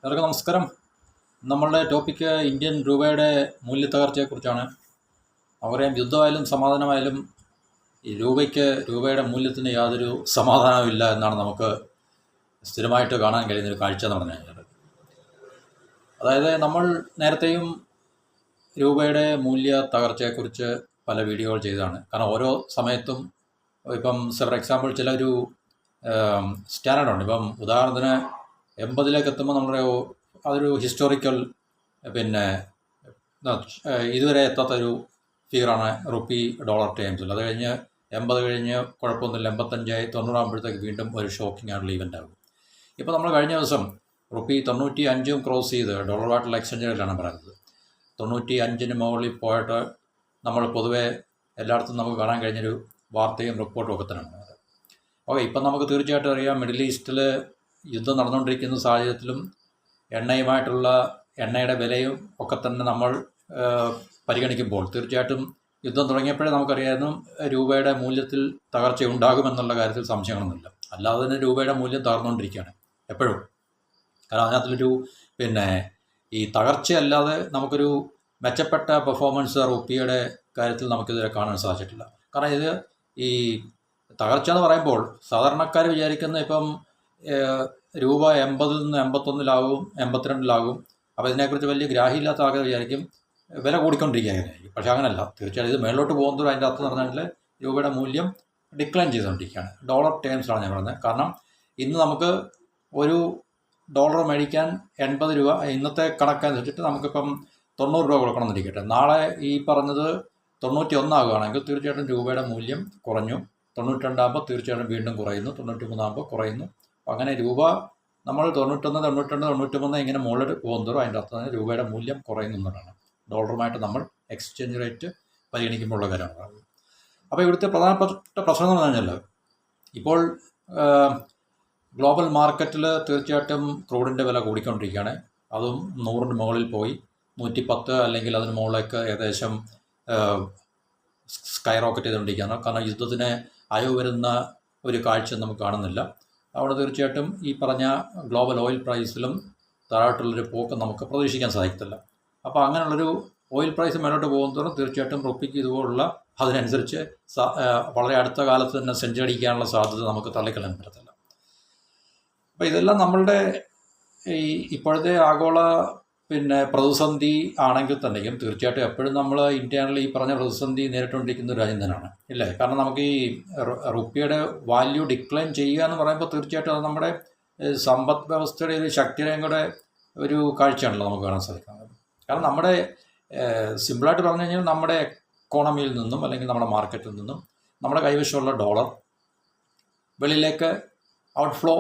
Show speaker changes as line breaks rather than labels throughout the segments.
എല്ലാവർക്കും നമസ്കാരം. നമ്മളുടെ ടോപ്പിക്ക് ഇന്ത്യൻ രൂപയുടെ മൂല്യത്തകർച്ചയെക്കുറിച്ചാണ്. നമുക്കറിയാം, യുദ്ധമായാലും സമാധാനമായാലും ഈ രൂപയുടെ മൂല്യത്തിന് യാതൊരു സമാധാനവും ഇല്ല എന്നാണ് നമുക്ക് സ്ഥിരമായിട്ട് കാണാൻ കഴിയുന്നൊരു കാഴ്ച എന്ന് പറഞ്ഞു കഴിഞ്ഞാൽ. അതായത് നമ്മൾ നേരത്തെയും രൂപയുടെ മൂല്യ തകർച്ചയെക്കുറിച്ച് പല വീഡിയോകൾ ചെയ്തതാണ്. കാരണം ഓരോ സമയത്തും ഇപ്പം ഫോർ എക്സാമ്പിൾ ചിലൊരു സ്റ്റാൻഡേർഡുണ്ട്. ഇപ്പം ഉദാഹരണത്തിന് 80ലേക്ക് എത്തുമ്പോൾ നമ്മുടെ അതൊരു ഹിസ്റ്റോറിക്കൽ പിന്നെ ഇതുവരെ എത്താത്തൊരു ഫിഗറാണ് റുപ്പി ഡോളർ ടേംസിൽ. അത് കഴിഞ്ഞ് 80 കഴിഞ്ഞ് കുഴപ്പമൊന്നുമില്ല, 85 90 വീണ്ടും ഒരു ഷോക്കിംഗ് ആയിട്ടുള്ള ഇവൻ്റ് ആകും. ഇപ്പോൾ നമ്മൾ കഴിഞ്ഞ ദിവസം റുപ്പി 95 ക്രോസ് ചെയ്ത് ഡോളറുമായിട്ടുള്ള എക്സ്ചേഞ്ച് റേറ്റിലാണ് പറയുന്നത്. 95 മുകളിൽ പോയിട്ട് നമ്മൾ പൊതുവെ എല്ലായിടത്തും നമുക്ക് കാണാൻ കഴിഞ്ഞൊരു വാർത്തയും റിപ്പോർട്ടും ഒക്കെ തന്നെയാണ്. ഓക്കെ, ഇപ്പം നമുക്ക് തീർച്ചയായിട്ടും അറിയാം, മിഡിൽ ഈസ്റ്റിൽ യുദ്ധം നടന്നുകൊണ്ടിരിക്കുന്ന സാഹചര്യത്തിലും എണ്ണയുടെ വിലയും ഒക്കെ തന്നെ നമ്മൾ പരിഗണിക്കുമ്പോൾ തീർച്ചയായിട്ടും യുദ്ധം തുടങ്ങിയപ്പോഴേ നമുക്കറിയാമായിരുന്നു രൂപയുടെ മൂല്യത്തിൽ തകർച്ച ഉണ്ടാകുമെന്നുള്ള കാര്യത്തിൽ സംശയങ്ങളൊന്നുമില്ല. അല്ലാതെ തന്നെ രൂപയുടെ മൂല്യം തകർന്നുകൊണ്ടിരിക്കുകയാണ് എപ്പോഴും. കാരണം അതിനകത്തൊരു ഈ തകർച്ചയല്ലാതെ നമുക്കൊരു മെച്ചപ്പെട്ട പെർഫോമൻസ് റുപ്പിയുടെ കാര്യത്തിൽ നമുക്കിതുവരെ കാണാൻ സാധിച്ചിട്ടില്ല. കാരണം ഇത് ഈ തകർച്ച എന്ന് പറയുമ്പോൾ സാധാരണക്കാർ വിചാരിക്കുന്ന ഇപ്പം രൂപ 80 നിന്ന് 81 82 അപ്പോൾ ഇതിനെക്കുറിച്ച് വലിയ ഗ്രാഹ്യമില്ലാത്ത ആൾക്കാർ വിചാരിക്കും വില കൂടിക്കൊണ്ടിരിക്കുകയായിരിക്കും. പക്ഷേ അങ്ങനെയല്ല. തീർച്ചയായും ഇത് മേളിലോട്ട് പോകുന്നതോടെ അതിൻ്റെ അർത്ഥം എന്ന് പറഞ്ഞാൽ രൂപയുടെ മൂല്യം ഡിക്ലൈൻ ചെയ്തുകൊണ്ടിരിക്കുകയാണ്. ഡോളർ ടേംസിലാണ് ഞാൻ പറയുന്നത്. കാരണം ഇന്ന് നമുക്ക് ഒരു ഡോളർ മേടിക്കാൻ 80 രൂപ, ഇന്നത്തെ കണക്കനുസരിച്ചിട്ട് നമുക്കിപ്പം 90 രൂപ കൊടുക്കണമെന്നിരിക്കട്ടെ. നാളെ ഈ പറഞ്ഞത് 91 ആകുകയാണെങ്കിൽ തീർച്ചയായിട്ടും രൂപയുടെ മൂല്യം കുറഞ്ഞു. 92 ആകുമ്പോൾ തീർച്ചയായിട്ടും വീണ്ടും കുറയുന്നു. 93 ആകുമ്പോൾ കുറയുന്നു. അപ്പോൾ അങ്ങനെ രൂപ നമ്മൾ 91, 92, 93 ഇങ്ങനെ മുകളിൽ പോകുന്നതോ അതിൻ്റെ അർത്ഥം തന്നെ രൂപയുടെ മൂല്യം കുറയുന്നതാണ്. ഡോളറുമായിട്ട് നമ്മൾ എക്സ്ചേഞ്ച് റേറ്റ് പരിഗണിക്കുമ്പോഴുള്ള കാര്യമാണ്. അപ്പോൾ ഇവിടുത്തെ പ്രധാനപ്പെട്ട പ്രശ്നം എന്ന് പറഞ്ഞാൽ ഇപ്പോൾ ഗ്ലോബൽ മാർക്കറ്റിൽ തീർച്ചയായിട്ടും ക്രൂഡിൻ്റെ വില കൂടിക്കൊണ്ടിരിക്കുകയാണ്. അതും 100 മുകളിൽ പോയി 110 അല്ലെങ്കിൽ അതിന് മുകളിലേക്ക് ഏകദേശം സ്കൈ റോക്കറ്റ് ചെയ്തുകൊണ്ടിരിക്കുകയാണ്. കാരണം യുദ്ധത്തിന് അയവ് വരുന്ന ഒരു കാഴ്ച നമുക്ക് കാണുന്നില്ല. അവിടെ തീർച്ചയായിട്ടും ഈ പറഞ്ഞ ഗ്ലോബൽ ഓയിൽ പ്രൈസിലും താഴോട്ടുള്ളൊരു പോക്ക് നമുക്ക് പ്രതീക്ഷിക്കാൻ സാധിക്കത്തില്ല. അപ്പോൾ അങ്ങനെയുള്ളൊരു ഓയിൽ പ്രൈസ് മേലോട്ട് പോകുന്നതോറും തീർച്ചയായിട്ടും റുപ്പിക്ക് ഇതുപോലുള്ള അതിനനുസരിച്ച് വളരെ അടുത്ത കാലത്ത് തന്നെ സെഞ്ചുറി അടിക്കാനുള്ള സാധ്യത നമുക്ക് തള്ളിക്കളയാൻ പറ്റത്തില്ല. അപ്പോൾ ഇതെല്ലാം നമ്മളുടെ ഈ ഇപ്പോഴത്തെ ആഗോള പ്രതിസന്ധി ആണെങ്കിൽ തന്നെയും തീർച്ചയായിട്ടും എപ്പോഴും നമ്മൾ ഇന്ത്യയിൽ ഈ പറഞ്ഞ പ്രതിസന്ധി നേരിട്ടുകൊണ്ടിരിക്കുന്ന ഒരു രാജ്യം തന്നെയാണ്, ഇല്ലേ? കാരണം നമുക്ക് ഈ റുപ്പിയുടെ വാല്യൂ ഡിക്ലൈൻ ചെയ്യുക എന്ന് പറയുമ്പോൾ തീർച്ചയായിട്ടും അത് നമ്മുടെ സമ്പദ് വ്യവസ്ഥയുടെ ഒരു ശക്തിയുടെയും കൂടെ ഒരു കാഴ്ചയാണല്ലോ നമുക്ക് കാണാൻ സാധിക്കുന്നത്. കാരണം നമ്മുടെ സിമ്പിളായിട്ട് പറഞ്ഞു കഴിഞ്ഞാൽ നമ്മുടെ എക്കോണമിയിൽ നിന്നും അല്ലെങ്കിൽ നമ്മുടെ മാർക്കറ്റിൽ നിന്നും നമ്മുടെ കൈവശമുള്ള ഡോളർ വെളിയിലേക്ക് ഔട്ട്ഫ്ലോ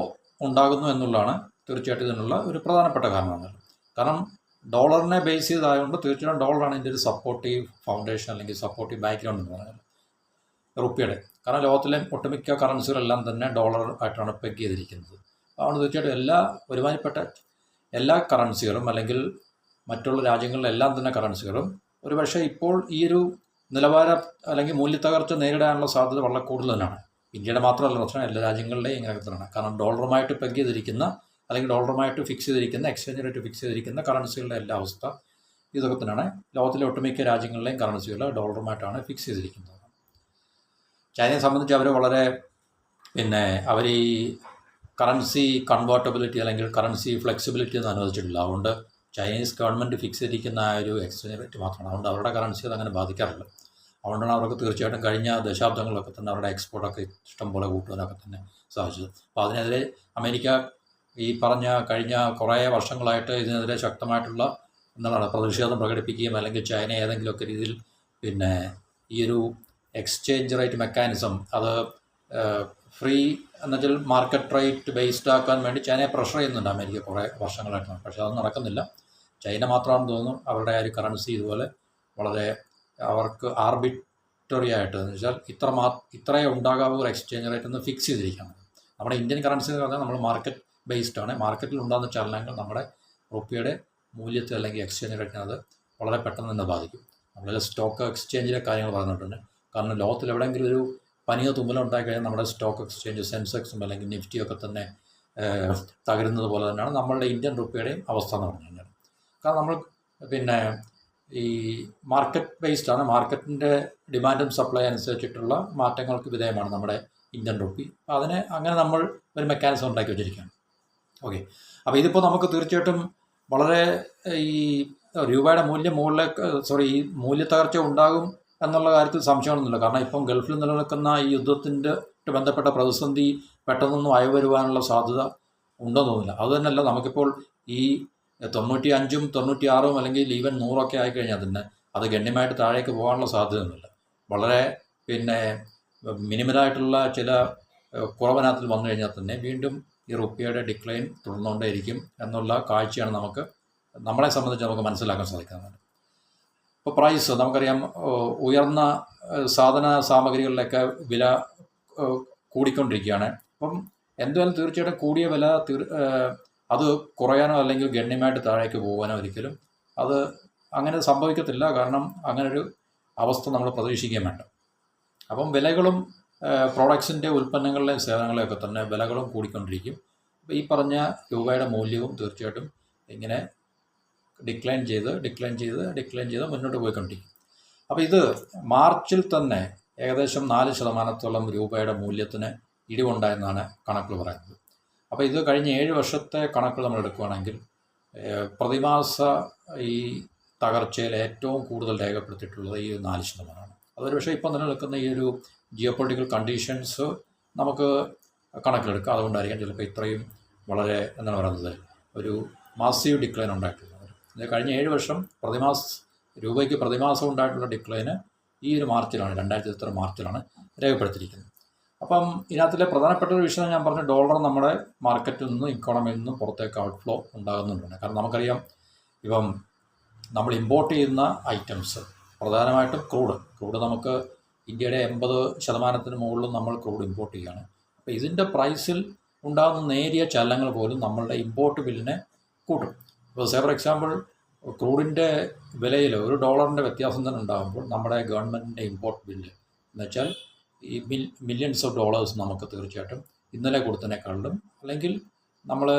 ഉണ്ടാകുന്നു എന്നുള്ളതാണ് തീർച്ചയായിട്ടും ഇതിനുള്ള ഒരു പ്രധാനപ്പെട്ട കാരണം. കാരണം ഡോളറിനെ ബേസ് ചെയ്തായതുകൊണ്ട് തീർച്ചയായിട്ടും ഡോളറാണ് ഇതിൻ്റെ ഒരു സപ്പോർട്ടീവ് ഫൗണ്ടേഷൻ അല്ലെങ്കിൽ സപ്പോർട്ടീവ് ബാക്ക്ഗ്രൗണ്ട് എന്ന് പറയുന്നത് റുപ്പിയുടെ. കാരണം ലോകത്തിലെ ഒട്ടുമിക്ക കറൻസികളെല്ലാം തന്നെ ഡോളർ ആയിട്ടാണ് പെഗ് ചെയ്തിരിക്കുന്നത്. അതുകൊണ്ട് തീർച്ചയായിട്ടും ഒരുമാതിരിപ്പെട്ട എല്ലാ കറൻസികളും അല്ലെങ്കിൽ മറ്റുള്ള രാജ്യങ്ങളിലെല്ലാം തന്നെ കറൻസികളും ഒരുപക്ഷെ ഇപ്പോൾ ഈ ഒരു നിലവാരം അല്ലെങ്കിൽ മൂല്യത്തകർച്ച നേരിടാനുള്ള സാധ്യത വളരെ കൂടുതൽ തന്നെയാണ്. ഇന്ത്യയുടെ മാത്രമല്ല പ്രശ്നം, എല്ലാ രാജ്യങ്ങളുടെയും ഇങ്ങനെ തന്നെയാണ്. കാരണം ഡോളറുമായിട്ട് പെഗ് ചെയ്തിരിക്കുന്ന അല്ലെങ്കിൽ ഡോളറുമായിട്ട് ഫിക്സ് ചെയ്തിരിക്കുന്ന എക്സ്ചേഞ്ച് റേറ്റ് ഫിക്സ് ചെയ്തിരിക്കുന്ന കറൻസികളുടെ എല്ലാ അവസ്ഥ ഇതൊക്കെ തന്നെയാണ്. ലോകത്തിലെ ഒട്ടുമിക്ക രാജ്യങ്ങളിലെയും കറൻസികൾ ഡോളറുമായിട്ടാണ് ഫിക്സ് ചെയ്തിരിക്കുന്നത്. ചൈനയെ സംബന്ധിച്ച് അവർ വളരെ അവർ ഈ കറൻസി കൺവേർട്ടബിലിറ്റി അല്ലെങ്കിൽ കറൻസി ഫ്ലെക്സിബിലിറ്റി ഒന്നും അനുവദിച്ചിട്ടില്ല. അതുകൊണ്ട് ചൈനീസ് ഗവൺമെൻറ് ഫിക്സ് ചെയ്തിരിക്കുന്ന ആ ഒരു എക്സ്ചേഞ്ച് റേറ്റ് മാത്രമാണ്. അതുകൊണ്ട് അവരുടെ കറൻസി അതങ്ങനെ ബാധിക്കാറില്ല. അതുകൊണ്ടാണ് അവർക്ക് തീർച്ചയായിട്ടും കഴിഞ്ഞ ദശാബ്ദങ്ങളിലൊക്കെ തന്നെ അവരുടെ എക്സ്പോർട്ടൊക്കെ ഇഷ്ടം പോലെ കൂട്ടുവാനൊക്കെ തന്നെ സാധിച്ചത്. അപ്പോൾ അതിനെതിരെ അമേരിക്ക ഈ പറഞ്ഞ കഴിഞ്ഞ കുറേ വർഷങ്ങളായിട്ട് ഇതിനെതിരെ ശക്തമായിട്ടുള്ള പ്രതിഷേധം പ്രകടിപ്പിക്കുകയും അല്ലെങ്കിൽ ചൈന ഏതെങ്കിലുമൊക്കെ രീതിയിൽ ഈ ഒരു എക്സ്ചേഞ്ച് റേറ്റ് മെക്കാനിസം അത് ഫ്രീ എന്നുവെച്ചാൽ മാർക്കറ്റ് റേറ്റ് ബേസ്ഡ് ആക്കാൻ വേണ്ടി ചൈനയെ പ്രഷർ ചെയ്യുന്നുണ്ട് അമേരിക്ക കുറേ വർഷങ്ങളായിട്ടാണ്. പക്ഷേ അതൊന്നും നടക്കുന്നില്ല. ചൈന മാത്രമാണെന്ന് തോന്നുന്നു അവരുടെ ആ ഒരു കറൻസി ഇതുപോലെ വളരെ അവർക്ക് ആർബിട്രറി ആയിട്ട് എന്ന് വെച്ചാൽ ഇത്രയേ ഉണ്ടാകാവൂ ഒരു എക്സ്ചേഞ്ച് റേറ്റ് എന്ന് ഫിക്സ് ചെയ്തിരിക്കുകയാണ്. നമ്മുടെ ഇന്ത്യൻ കറൻസി എന്ന് പറഞ്ഞാൽ നമ്മൾ മാർക്കറ്റ് ബേസ്ഡ് ആണ്. മാർക്കറ്റിൽ ഉണ്ടാകുന്ന ചലനങ്ങൾ നമ്മുടെ റുപ്പിയുടെ മൂല്യത്തെ അല്ലെങ്കിൽ എക്സ്ചേഞ്ച് റേറ്റിനെ അത് വളരെ പെട്ടെന്ന് തന്നെ ബാധിക്കും. നമ്മളെ സ്റ്റോക്ക് എക്സ്ചേഞ്ചിലെ കാര്യങ്ങൾ പറഞ്ഞിട്ടുണ്ട്. കാരണം ലോകത്തിൽ എവിടെയെങ്കിലും ഒരു പനിയോ തുമ്മലോ ഉണ്ടായിക്കഴിഞ്ഞാൽ നമ്മുടെ സ്റ്റോക്ക് എക്സ്ചേഞ്ച് സെൻസെക്സും അല്ലെങ്കിൽ നിഫ്റ്റിയൊക്കെ തന്നെ തകരുന്നത് പോലെ തന്നെയാണ് നമ്മളുടെ ഇന്ത്യൻ റുപ്പിയുടെയും അവസ്ഥ എന്ന് പറഞ്ഞു കഴിഞ്ഞാൽ. കാരണം നമ്മൾ പിന്നെ ഈ മാർക്കറ്റ് ബേസ്ഡ് ആണ്, മാർക്കറ്റിൻ്റെ ഡിമാൻഡും സപ്ലൈ അനുസരിച്ചിട്ടുള്ള മാറ്റങ്ങൾക്ക് വിധേയമാണ് നമ്മുടെ ഇന്ത്യൻ റുപ്പി. അപ്പോൾ അങ്ങനെ നമ്മൾ ഒരു മെക്കാനിസം ഉണ്ടാക്കി വെച്ചിരിക്കുകയാണ്. ഓക്കെ, അപ്പോൾ ഇതിപ്പോൾ നമുക്ക് തീർച്ചയായിട്ടും വളരെ ഈ രൂപയുടെ മൂല്യം ഈ മൂല്യത്തകർച്ച ഉണ്ടാകും എന്നുള്ള കാര്യത്തിൽ സംശയമൊന്നുമില്ല. കാരണം ഇപ്പം ഗൾഫിൽ നിലനിൽക്കുന്ന ഈ യുദ്ധത്തിൻ്റെ ബന്ധപ്പെട്ട പ്രതിസന്ധി പെട്ടെന്നൊന്നും വരുവാനുള്ള സാധ്യത ഉണ്ടെന്ന് തോന്നുന്നില്ല. അതുതന്നെയല്ല, നമുക്കിപ്പോൾ ഈ 95, 96 അല്ലെങ്കിൽ ഈവൻ 100 ആയിക്കഴിഞ്ഞാൽ തന്നെ അത് ഗണ്യമായിട്ട് താഴേക്ക് പോകാനുള്ള സാധ്യതയൊന്നുമില്ല. വളരെ മിനിമലായിട്ടുള്ള ചില കുറവനത്തിൽ വന്നു കഴിഞ്ഞാൽ തന്നെ വീണ്ടും ഈ റുപ്പിയുടെ ഡിക്ലൈൻ തുടർന്നുകൊണ്ടേയിരിക്കും എന്നുള്ള കാഴ്ചയാണ് നമ്മളെ സംബന്ധിച്ച് നമുക്ക് മനസ്സിലാക്കാൻ സാധിക്കുന്നത്. ഇപ്പോൾ പ്രൈസ് നമുക്കറിയാം, ഉയർന്ന സാധന സാമഗ്രികളിലൊക്കെ വില കൂടിക്കൊണ്ടിരിക്കുകയാണ്. അപ്പം എന്തായാലും തീർച്ചയായിട്ടും കൂടിയ വില അത് കുറയാനോ അല്ലെങ്കിൽ ഗണ്യമായിട്ട് താഴേക്ക് പോകാനോ ഒരിക്കലും അത് അങ്ങനെ സംഭവിക്കത്തില്ല. കാരണം അങ്ങനൊരു അവസ്ഥ നമ്മൾ പ്രതീക്ഷിക്കാൻ വേണ്ട. അപ്പം വിലകളും പ്രോഡക്ട്സിൻ്റെ ഉൽപ്പന്നങ്ങളുടെയും സേവനങ്ങളെയൊക്കെ തന്നെ വിലകളും കൂടിക്കൊണ്ടിരിക്കും. അപ്പോൾ ഈ പറഞ്ഞ രൂപയുടെ മൂല്യവും തീർച്ചയായിട്ടും ഇങ്ങനെ ഡിക്ലൈൻ ചെയ്ത് മുന്നോട്ട് പോയിക്കൊണ്ടിരിക്കും. അപ്പോൾ ഇത് മാർച്ചിൽ തന്നെ ഏകദേശം 4% രൂപയുടെ മൂല്യത്തിന് ഇടിവുണ്ടായെന്നാണ് കണക്കുകൾ പറയുന്നത്. അപ്പോൾ ഇത് കഴിഞ്ഞ 7 വർഷത്തെ കണക്കുകൾ നമ്മൾ എടുക്കുകയാണെങ്കിൽ പ്രതിമാസ ഈ തകർച്ചയിൽ ഏറ്റവും കൂടുതൽ രേഖപ്പെടുത്തിയിട്ടുള്ളത് ഈ 4%. അതൊരു പക്ഷേ ഇപ്പോൾ നിലനിൽക്കുന്ന ഈ ഒരു ജിയോ പൊളിറ്റിക്കൽ കണ്ടീഷൻസ് നമുക്ക് കണക്കിലെടുക്കാം. അതുകൊണ്ടായിരിക്കാം ചിലപ്പോൾ ഇത്രയും വളരെ എന്താണ് പറയുന്നത് ഒരു മാസീവ് ഡിക്ലൈൻ ഉണ്ടായിട്ടുള്ളത്. കഴിഞ്ഞ 7 വർഷം രൂപയ്ക്ക് പ്രതിമാസം ഉണ്ടായിട്ടുള്ള ഡിക്ലൈന് ഈ ഒരു മാർച്ചിലാണ്, 2023 മാർച്ചിലാണ് രേഖപ്പെടുത്തിയിരിക്കുന്നത്. അപ്പം ഇതിനകത്തിലെ പ്രധാനപ്പെട്ട ഒരു വിഷയം ഞാൻ പറഞ്ഞു, ഡോളർ നമ്മുടെ മാർക്കറ്റിൽ നിന്നും ഇക്കോണമിയിൽ നിന്നും പുറത്തേക്ക് ഔട്ട്ഫ്ലോ ഉണ്ടാകുന്നുണ്ട്. കാരണം നമുക്കറിയാം, ഇപ്പം നമ്മൾ ഇമ്പോർട്ട് ചെയ്യുന്ന ഐറ്റംസ് പ്രധാനമായിട്ടും ക്രൂഡ് നമുക്ക് ഇന്ത്യയുടെ 80% മുകളിലും നമ്മൾ ക്രൂഡ് ഇമ്പോർട്ട് ചെയ്യുകയാണ്. അപ്പോൾ ഇതിൻ്റെ പ്രൈസിൽ ഉണ്ടാകുന്ന നേരിയ ചലനങ്ങൾ പോലും നമ്മളുടെ ഇമ്പോർട്ട് ബില്ലിനെ കൂട്ടും. ഇപ്പോൾ ഫോർ എക്സാമ്പിൾ ക്രൂഡിൻ്റെ വിലയിൽ $1 വ്യത്യാസം തന്നെ ഉണ്ടാകുമ്പോൾ നമ്മുടെ ഗവൺമെൻറ്റിൻ്റെ ഇമ്പോർട്ട് ബില്ല് എന്ന് വെച്ചാൽ ഈ മില്യൺസ് ഓഫ് ഡോളേഴ്സ് നമുക്ക് തീർച്ചയായിട്ടും ഇന്നലെ കൊടുത്തതിനേക്കാളും, അല്ലെങ്കിൽ നമ്മൾ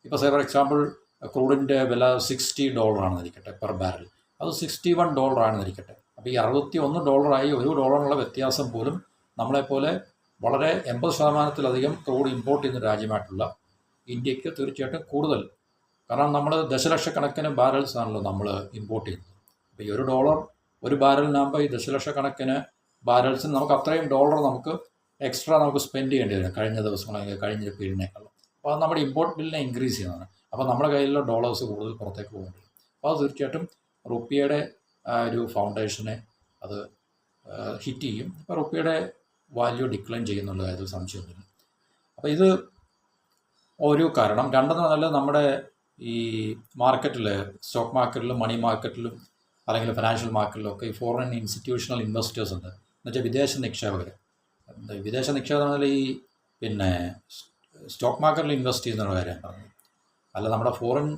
ഇപ്പോൾ ഫോർ എക്സാമ്പിൾ ക്രൂഡിൻ്റെ വില $60 ആണെന്നിരിക്കട്ടെ പെർ ബാരൽ, അത് $61 ആണെന്നിരിക്കട്ടെ. അപ്പോൾ ഈ $61 $1 വ്യത്യാസം പോലും നമ്മളെപ്പോലെ വളരെ 80%-ലധികം ക്രൂഡ് ഇമ്പോർട്ട് ചെയ്യുന്ന രാജ്യമായിട്ടുള്ള ഇന്ത്യക്ക് തീർച്ചയായിട്ടും കൂടുതൽ, കാരണം നമ്മൾ ദശലക്ഷക്കണക്കിന് ബാരൽസ് ആണല്ലോ നമ്മൾ ഇമ്പോർട്ട് ചെയ്യുന്നത്. അപ്പോൾ ഈ $1 ഒരു ബാരലിനാകുമ്പോൾ ഈ ദശലക്ഷക്കണക്കിന് ബാരൽസിന് നമുക്ക് അത്രയും ഡോളർ നമുക്ക് എക്സ്ട്രാ നമുക്ക് സ്പെൻഡ് ചെയ്യേണ്ടി വരും കഴിഞ്ഞ ദിവസങ്ങളെങ്കിൽ കഴിഞ്ഞ പീരീഡിനേക്കാളും. അപ്പോൾ അത് നമ്മുടെ ഇമ്പോർട്ട് ബില്ലിനെ ഇൻക്രീസ് ചെയ്യുന്നതാണ്. അപ്പോൾ നമ്മുടെ കയ്യിലുള്ള ഡോളേഴ്സ് കൂടുതൽ പുറത്തേക്ക് പോകേണ്ടി വരും. അപ്പോൾ അത് തീർച്ചയായിട്ടും റുപ്പിയുടെ ഒരു ഫൗണ്ടേഷനെ അത് ഹിറ്റ് ചെയ്യും. അപ്പോൾ റുപ്പിയുടെ വാല്യൂ ഡിക്ലൈൻ ചെയ്യുന്നുള്ള കാര്യത്തിൽ സംശയമൊന്നുമില്ല. അപ്പോൾ ഇത് ഒരു കാരണം. രണ്ടെന്ന് പറഞ്ഞാൽ നമ്മുടെ ഈ മാർക്കറ്റിൽ, സ്റ്റോക്ക് മാർക്കറ്റിലും മണി മാർക്കറ്റിലും അല്ലെങ്കിൽ ഫിനാൻഷ്യൽ മാർക്കറ്റിലും ഒക്കെ ഈ ഫോറിൻ ഇൻസ്റ്റിറ്റ്യൂഷണൽ ഇൻവെസ്റ്റേഴ്സ് ഉണ്ട്. എന്നുവെച്ചാൽ വിദേശ നിക്ഷേപകർ. വിദേശ നിക്ഷേപകർ ഈ സ്റ്റോക്ക് മാർക്കറ്റിൽ ഇൻവെസ്റ്റ് ചെയ്യുന്ന കാര്യം പറഞ്ഞു, അല്ല നമ്മുടെ ഫോറിൻ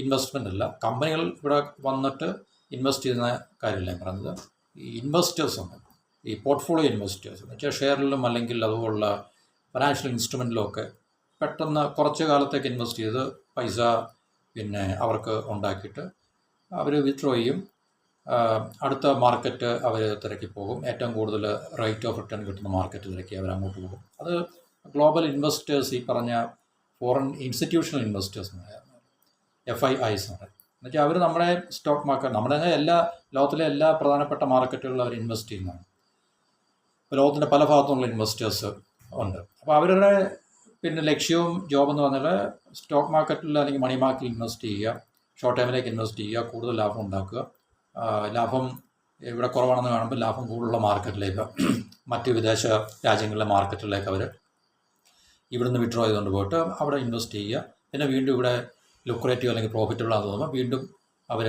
ഇൻവെസ്റ്റ്മെൻ്റ് അല്ല, കമ്പനികൾ ഇവിടെ വന്നിട്ട് ഇൻവെസ്റ്റ് ചെയ്യുന്ന കാര്യമല്ല ഞാൻ പറഞ്ഞത്. ഈ ഇൻവെസ്റ്റേഴ്സ് ഉണ്ട്, ഈ പോർട്ട്ഫോളിയോ ഇൻവെസ്റ്റേഴ്സ് എന്ന് വെച്ചാൽ ഷെയറിലും അല്ലെങ്കിൽ അതുപോലുള്ള ഫിനാൻഷ്യൽ ഇൻസ്ട്രുമെൻറ്റിലും ഒക്കെ പെട്ടെന്ന് കുറച്ച് കാലത്തേക്ക് ഇൻവെസ്റ്റ് ചെയ്ത് പൈസ അവർക്ക് ഉണ്ടാക്കിയിട്ട് അവർ വിത്ഡ്രോ ചെയ്യും. അടുത്ത മാർക്കറ്റ് അവർ തിരക്കി പോകും. ഏറ്റവും കൂടുതൽ റേറ്റ് ഓഫ് റിട്ടേൺ കിട്ടുന്ന മാർക്കറ്റ് തിരക്കി അവർ അങ്ങോട്ട് പോകും. അത് ഗ്ലോബൽ ഇൻവെസ്റ്റേഴ്സ്, ഈ പറഞ്ഞ ഫോറിൻ ഇൻസ്റ്റിറ്റ്യൂഷണൽ ഇൻവെസ്റ്റേഴ്സ് FIIs എന്ന് പറയും. എന്നുവെച്ചാൽ അവർ നമ്മുടെ സ്റ്റോക്ക് മാർക്കറ്റ്, നമ്മുടെ ലോകത്തിലെ എല്ലാ പ്രധാനപ്പെട്ട മാർക്കറ്റുകളിലും അവർ ഇൻവെസ്റ്റ് ചെയ്യുന്നതാണ്. ഇപ്പോൾ ലോകത്തിൻ്റെ പല ഭാഗത്തുനിന്നുള്ള ഇൻവെസ്റ്റേഴ്സ് ഉണ്ട്. അപ്പോൾ അവരുടെ ലക്ഷ്യവും ജോബെന്ന് പറഞ്ഞാൽ സ്റ്റോക്ക് മാർക്കറ്റിൽ അല്ലെങ്കിൽ മണി മാർക്കറ്റിൽ ഇൻവെസ്റ്റ് ചെയ്യുക, ഷോർട്ട് ടൈമിലേക്ക് ഇൻവെസ്റ്റ് ചെയ്യുക, കൂടുതൽ ലാഭം ഉണ്ടാക്കുക. ലാഭം ഇവിടെ കുറവാണെന്ന് കാണുമ്പോൾ ലാഭം കൂടുതലുള്ള മാർക്കറ്റിലേക്ക്, മറ്റ് വിദേശ രാജ്യങ്ങളിലെ മാർക്കറ്റിലേക്ക് അവർ ഇവിടുന്ന് വിഡ്രോ ചെയ്തുകൊണ്ട് പോയിട്ട് അവിടെ ഇൻവെസ്റ്റ് ചെയ്യുക. പിന്നെ വീണ്ടും ഇവിടെ ലുക്രേറ്റീവ് അല്ലെങ്കിൽ പ്രോഫിറ്റബിൾ ആണെന്ന് തോന്നുമ്പോൾ വീണ്ടും അവർ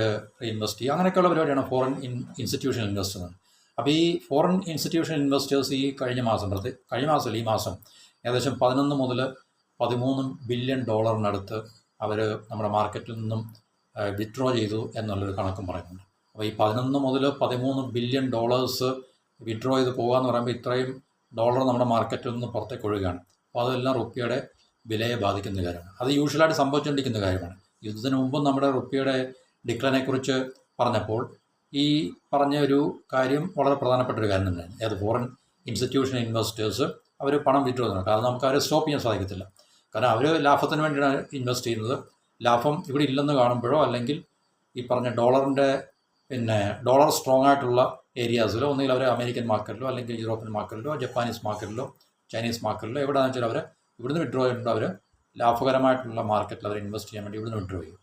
ഇൻവെസ്റ്റ് ചെയ്യുക. അങ്ങനെയൊക്കെയുള്ള പരിപാടിയാണ് ഫോറിൻ ഇൻസ്റ്റിറ്റ്യൂഷണൽ ഇൻവെസ്റ്റേഴ്സ്. അപ്പോൾ ഈ ഫോറിൻ ഇൻസ്റ്റിറ്റ്യൂഷണൽ ഇൻവെസ്റ്റേഴ്സ് ഈ കഴിഞ്ഞ മാസം ഏകദേശം 11 മുതൽ 13 ബില്യൺ ഡോളറിനടുത്ത് അവർ നമ്മുടെ മാർക്കറ്റിൽ നിന്നും വിഡ്രോ ചെയ്തു എന്നുള്ളൊരു കണക്കും പറയുന്നുണ്ട്. അപ്പോൾ ഈ 11 മുതൽ 13 ബില്യൺ ഡോളേഴ്സ് വിഡ്രോ ചെയ്ത് പോകുക എന്ന് പറയുമ്പോൾ ഇത്രയും ഡോളർ നമ്മുടെ മാർക്കറ്റിൽ നിന്ന് പുറത്തേക്ക് ഒഴുകുകയാണ്. അപ്പോൾ അതെല്ലാം റുപ്പിയുടെ വിലയെ ബാധിക്കുന്ന കാര്യമാണ്. അത് യൂഷ്വലായിട്ട് സംഭവിച്ചുകൊണ്ടിരിക്കുന്ന കാര്യമാണ്. യുദ്ധത്തിന് മുമ്പും നമ്മുടെ റുപ്പിയുടെ ഡിക്ലൈനെക്കുറിച്ച് പറഞ്ഞപ്പോൾ ഈ പറഞ്ഞ ഒരു കാര്യം വളരെ പ്രധാനപ്പെട്ട ഒരു കാര്യം തന്നെയാണ്. ഏത് ഫോറിൻ ഇൻസ്റ്റിറ്റ്യൂഷൻ ഇൻവെസ്റ്റേഴ്സ് അവർ പണം വിറ്റുവന്നു. കാരണം നമുക്ക് അവരെ സ്റ്റോപ്പ് ചെയ്യാൻ സാധിക്കത്തില്ല. കാരണം അവർ ലാഭത്തിന് വേണ്ടിയാണ് ഇൻവെസ്റ്റ് ചെയ്യുന്നത്. ലാഭം ഇവിടെ ഇല്ലെന്ന് കാണുമ്പോഴോ അല്ലെങ്കിൽ ഈ പറഞ്ഞ ഡോളറിൻ്റെ ഡോളർ സ്ട്രോങ് ആയിട്ടുള്ള ഏരിയാസിലോ ഒന്നുകിൽ അവർ അമേരിക്കൻ മാർക്കറ്റിലോ അല്ലെങ്കിൽ യൂറോപ്യൻ മാർക്കറ്റിലോ ജപ്പാനീസ് മാർക്കറ്റിലോ ചൈനീസ് മാർക്കറ്റിലോ എവിടെയാണെന്ന് വെച്ചാൽ അവർ ഇവിടുന്ന് വിഡ്രോ ചെയ്യുമ്പോൾ അവർ ലാഭകരമായിട്ടുള്ള മാർക്കറ്റിൽ അവർ ഇൻവെസ്റ്റ് ചെയ്യാൻ വേണ്ടി ഇവിടുന്ന് വിഡ്രോ ചെയ്യും.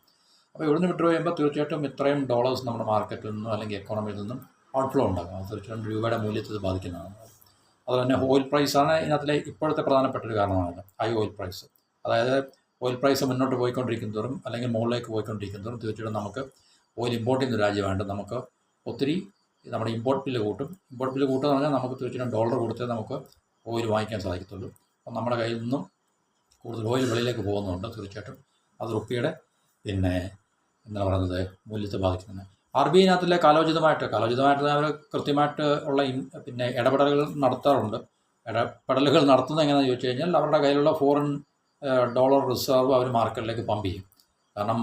അപ്പോൾ ഇവിടുന്ന് വിഡ്രോ ചെയ്യുമ്പോൾ തീർച്ചയായിട്ടും ഇത്രയും ഡോളേഴ്സ് നമ്മുടെ മാർക്കറ്റിൽ നിന്നും അല്ലെങ്കിൽ എക്കോണമിയിൽ നിന്നും ഔട്ട്ഫ്ലോ ഉണ്ടാകും. അത് തീർച്ചയായിട്ടും രൂപയുടെ മൂല്യത്തിൽ ബാധിക്കുന്നതാണ്. അതുപോലെ തന്നെ ഓയിൽ പ്രൈസാണ് ഇതിനകത്തിലെ ഇപ്പോഴത്തെ പ്രധാനപ്പെട്ട ഒരു കാരണമാണ് ഹൈ ഓയിൽ പ്രൈസ്. അതായത് ഓയിൽ പ്രൈസ് മുന്നോട്ട് പോയിക്കൊണ്ടിരിക്കുന്നതോറും അല്ലെങ്കിൽ മുകളിലേക്ക് പോയിക്കൊണ്ടിരിക്കുന്നതോറും തീർച്ചയായിട്ടും നമുക്ക് ഓയിൽ ഇമ്പോർട്ട് ചെയ്യുന്ന രാജ്യമായിട്ട് നമുക്ക് ഒത്തിരി നമ്മുടെ ഇമ്പോർട്ട് ബില്ല് കൂട്ടും. ഇമ്പോർട്ട് ബില്ല് കൂട്ടുക എന്ന് പറഞ്ഞാൽ നമുക്ക് തീർച്ചയായിട്ടും ഡോളർ കൊടുത്തേ നമുക്ക് ഓയിൽ വാങ്ങിക്കാൻ സാധിക്കത്തുള്ളൂ. അപ്പം നമ്മുടെ കയ്യിൽ നിന്നും കൂടുതൽ ഓയിൽ വെളിയിലേക്ക് പോകുന്നുണ്ട്. തീർച്ചയായിട്ടും അത് റുപ്പിയുടെ എന്താ പറയുന്നത് മൂല്യത്തെ ബാധിക്കുന്നത്. ആർ ബി ഐനകത്തിലെ കാലോചിതമായിട്ട് അവർ കൃത്യമായിട്ട് ഉള്ള ഇടപെടലുകൾ നടത്താറുണ്ട്. ഇടപെടലുകൾ നടത്തുന്നത് എങ്ങനെയാണെന്ന് ചോദിച്ചു കഴിഞ്ഞാൽ അവരുടെ കയ്യിലുള്ള ഫോറിൻ ഡോളർ റിസർവ് അവർ മാർക്കറ്റിലേക്ക് പമ്പ് ചെയ്യും. കാരണം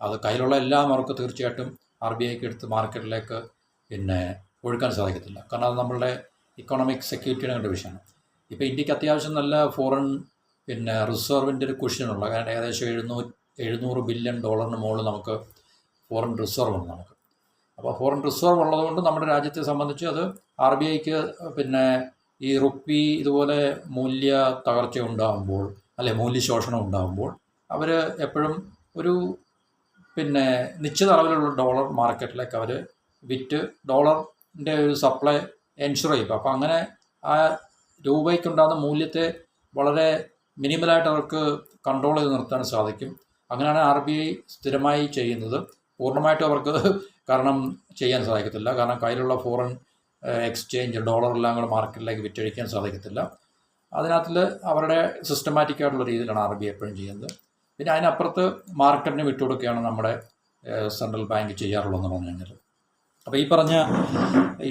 അത് കയ്യിലുള്ള എല്ലാം അവർക്ക് തീർച്ചയായിട്ടും ആർ ബി ഐക്ക് എടുത്ത് മാർക്കറ്റിലേക്ക് ഒഴുക്കാൻ സാധിക്കത്തില്ല. കാരണം അത് നമ്മളുടെ ഇക്കോണമിക് സെക്യൂരിറ്റിയുടെ കണ്ട വിഷയമാണ്. ഇപ്പോൾ ഇന്ത്യക്ക് അത്യാവശ്യം നല്ല ഫോറിൻ റിസർവിൻ്റെ ഒരു കുഷ്യനുള്ള, കാരണം ഏകദേശം 700 ബില്യൺ ഡോളറിന് മുകളിൽ നമുക്ക് ഫോറിൻ റിസർവ് ഉണ്ട് നമുക്ക്. അപ്പോൾ ഫോറിൻ റിസർവ് ഉള്ളതുകൊണ്ട് നമ്മുടെ രാജ്യത്തെ സംബന്ധിച്ച് അത് ആർ ബി ഐക്ക് ഈ റുപ്പി ഇതുപോലെ മൂല്യ തകർച്ച ഉണ്ടാകുമ്പോൾ അല്ലെ മൂല്യശോഷണം ഉണ്ടാകുമ്പോൾ അവർ എപ്പോഴും ഒരു നിശ്ചിത അളവിലുള്ള ഡോളർ മാർക്കറ്റിലേക്ക് അവർ വിറ്റ് ഡോളറിൻ്റെ ഒരു സപ്ലൈ എൻഷുർ ചെയ്യും. അപ്പോൾ അങ്ങനെ ആ രൂപയ്ക്കുണ്ടാകുന്ന മൂല്യത്തെ വളരെ മിനിമലായിട്ട് അവർക്ക് കൺട്രോൾ ചെയ്ത് നിർത്താൻ സാധിക്കും. അങ്ങനെയാണ് ആർ ബി ഐ സ്ഥിരമായി ചെയ്യുന്നത്. പൂർണ്ണമായിട്ടും അവർക്ക് കാരണം ചെയ്യാൻ സാധിക്കത്തില്ല. കാരണം കയ്യിലുള്ള ഫോറിൻ എക്സ്ചേഞ്ച് ഡോളറെല്ലാം കൂടെ മാർക്കറ്റിലേക്ക് വിറ്റഴിക്കാൻ സാധിക്കത്തില്ല. അതിനകത്തിൽ അവരുടെ സിസ്റ്റമാറ്റിക് ആയിട്ടുള്ള രീതിയിലാണ് ആർ ബി ഐ എപ്പോഴും ചെയ്യുന്നത്. പിന്നെ അതിനപ്പുറത്ത് മാർക്കറ്റിന് വിട്ടുകൊടുക്കുകയാണ് നമ്മുടെ സെൻട്രൽ ബാങ്ക് ചെയ്യാറുള്ളതെന്ന് പറഞ്ഞു കഴിഞ്ഞാൽ. അപ്പോൾ ഈ പറഞ്ഞ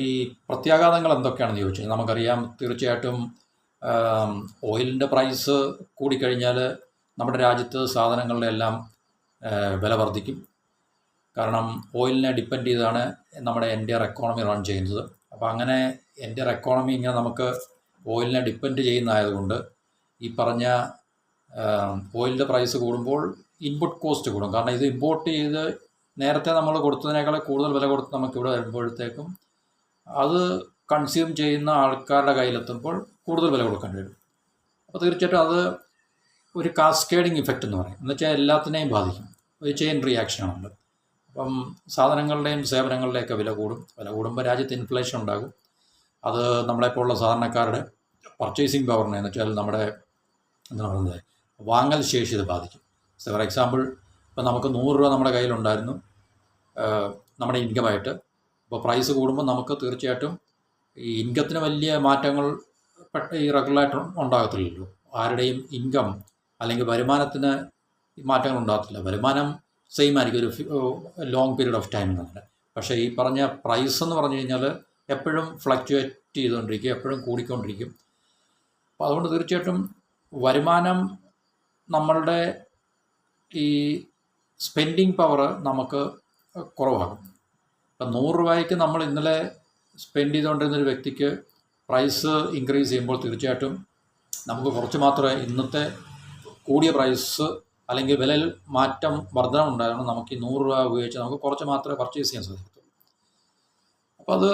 ഈ പ്രത്യാഘാതങ്ങൾ എന്തൊക്കെയാണെന്ന് ചോദിച്ചു കഴിഞ്ഞാൽ നമുക്കറിയാം. തീർച്ചയായിട്ടും ഓയിലിൻ്റെ പ്രൈസ് കൂടിക്കഴിഞ്ഞാൽ നമ്മുടെ രാജ്യത്ത് സാധനങ്ങളുടെ എല്ലാം വില വർദ്ധിക്കും. കാരണം ഓയിലിനെ ഡിപ്പെൻഡ് ചെയ്താണ് നമ്മുടെ എൻ്റയർ എക്കോണമി റൺ ചെയ്യുന്നത്. അപ്പോൾ അങ്ങനെ എൻ്റയർ എക്കോണമി ഇങ്ങനെ നമുക്ക് ഓയിലിനെ ഡിപ്പെൻഡ് ചെയ്യുന്നതായതുകൊണ്ട് ഈ പറഞ്ഞ ഓയിലിൻ്റെ പ്രൈസ് കൂടുമ്പോൾ ഇൻപുട്ട് കോസ്റ്റ് കൂടും. കാരണം ഇത് ഇമ്പോർട്ട് ചെയ്ത് നേരത്തെ നമ്മൾ കൊടുത്തതിനേക്കാൾ കൂടുതൽ വില കൊടുത്ത് നമുക്കിവിടെ വരുമ്പോഴത്തേക്കും അത് കൺസ്യൂം ചെയ്യുന്ന ആൾക്കാരുടെ കയ്യിലെത്തുമ്പോൾ കൂടുതൽ വില കൊടുക്കേണ്ടി വരും. അപ്പോൾ തീർച്ചയായിട്ടും അത് ഒരു കാസ്കേഡിങ് ഇഫക്റ്റ് എന്ന് പറയും. എന്നുവെച്ചാൽ എല്ലാത്തിനെയും ബാധിക്കും. ഒരു ചെയിൻ റിയാക്ഷനാണുണ്ട്. അപ്പം സാധനങ്ങളുടെയും സേവനങ്ങളുടെയൊക്കെ വില കൂടും. വില കൂടുമ്പോൾ രാജ്യത്ത് ഇൻഫ്ലേഷൻ ഉണ്ടാകും. അത് നമ്മളെപ്പോലുള്ള സാധാരണക്കാരുടെ പർച്ചേസിങ് പവറിനെ എന്ന് വെച്ചാൽ നമ്മുടെ എന്താ പറയുന്നത് വാങ്ങൽ ശേഷി ഇത് ബാധിക്കും. ഫോർ എക്സാമ്പിൾ ഇപ്പം നമുക്ക് 100 രൂപ നമ്മുടെ കയ്യിലുണ്ടായിരുന്നു നമ്മുടെ ഇൻകമായിട്ട്. അപ്പോൾ പ്രൈസ് കൂടുമ്പോൾ നമുക്ക് തീർച്ചയായിട്ടും ഈ ഇൻകത്തിന് വലിയ മാറ്റങ്ങൾ ഈ റെഗുലറായിട്ട് ഉണ്ടാകത്തില്ലല്ലോ. ആരുടെയും ഇൻകം അല്ലെങ്കിൽ വരുമാനത്തിന് മാറ്റങ്ങൾ ഉണ്ടാകത്തില്ല. വരുമാനം സെയിം ആയിരിക്കും ഒരു ലോങ് പീരീഡ് ഓഫ് ടൈം തന്നെ. പക്ഷേ ഈ പറഞ്ഞ പ്രൈസ് എന്ന് പറഞ്ഞു കഴിഞ്ഞാൽ എപ്പോഴും ഫ്ലക്ച്വേറ്റ് ചെയ്തുകൊണ്ടിരിക്കും, എപ്പോഴും കൂടിക്കൊണ്ടിരിക്കും. അപ്പോൾ അതുകൊണ്ട് തീർച്ചയായിട്ടും വരുമാനം നമ്മളുടെ ഈ സ്പെൻഡിങ് പവർ നമുക്ക് കുറവാകും. ഇപ്പം 100 രൂപയ്ക്ക് നമ്മൾ ഇന്നലെ സ്പെൻഡ് ചെയ്തുകൊണ്ടിരുന്നൊരു വ്യക്തിക്ക് പ്രൈസ് ഇൻക്രീസ് ചെയ്യുമ്പോൾ തീർച്ചയായിട്ടും നമുക്ക് കുറച്ച് മാത്രമേ ഇന്നത്തെ കൂടിയ പ്രൈസ് അല്ലെങ്കിൽ വിലയിൽ മാറ്റം വർധന ഉണ്ടാകണം. നമുക്ക് ഈ 100 രൂപ ഉപയോഗിച്ച് നമുക്ക് കുറച്ച് മാത്രമേ പർച്ചേസ് ചെയ്യാൻ സാധിക്കത്തുള്ളൂ. അപ്പോൾ അത്